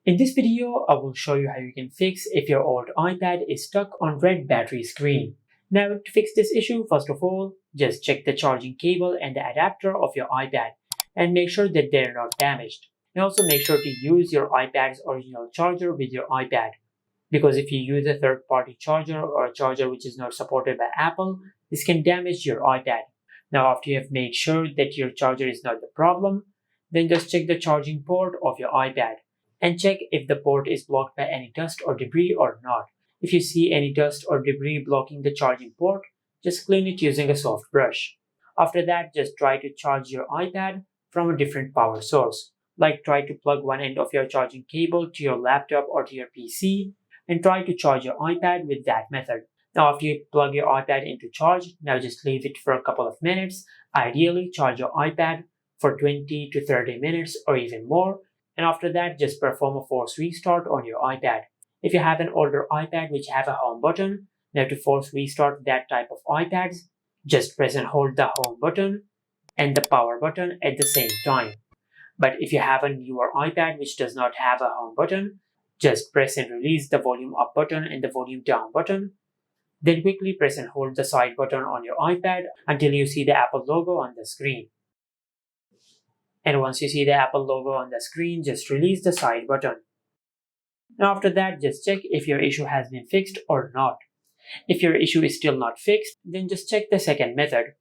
In this video, I will show you how you can fix if your old iPad is stuck on red battery screen. Now, to fix this issue, first of all, just check the charging cable and the adapter of your iPad and make sure that they're not damaged. And also make sure to use your iPad's original charger with your iPad, because if you use a third-party charger or a charger which is not supported by Apple, this can damage your iPad. Now, after you have made sure that your charger is not the problem, then just check the charging port of your iPad and check if the port is blocked by any dust or debris or not. If you see any dust or debris blocking the charging port, just clean it using a soft brush. After that, just try to charge your iPad from a different power source. Like try to plug one end of your charging cable to your laptop or to your PC and try to charge your iPad with that method. Now, after you plug your iPad into charge, now just leave it for a couple of minutes. Ideally, charge your iPad for 20 to 30 minutes or even more, and after that just perform a force restart on your iPad. If you have an older iPad which have a home button, now to force restart that type of iPads, just press and hold the home button and the power button at the same time. But if you have a newer iPad which does not have a home button, just press and release the volume up button and the volume down button. Then quickly press and hold the side button on your iPad until you see the Apple logo on the screen. And once you see the Apple logo on the screen, just release the side button. Now after that, just check if your issue has been fixed or not. If your issue is still not fixed, then just check the second method.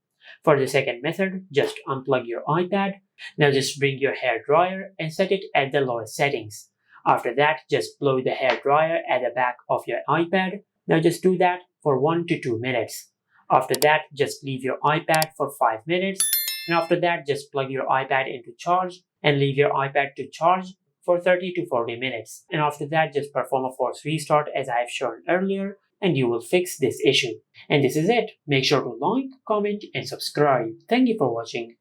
For the second method, just unplug your iPad. Now just bring your hair dryer and set it at the lowest settings. After that, just blow the hair dryer at the back of your iPad. Now just do that for 1 to 2 minutes. After that, just leave your iPad for 5 minutes. And after that, just plug your iPad into charge and leave your iPad to charge for 30 to 40 minutes. And after that, just perform a force restart as I have shown earlier, and you will fix this issue. And this is it. Make sure to like, comment, and subscribe. Thank you for watching.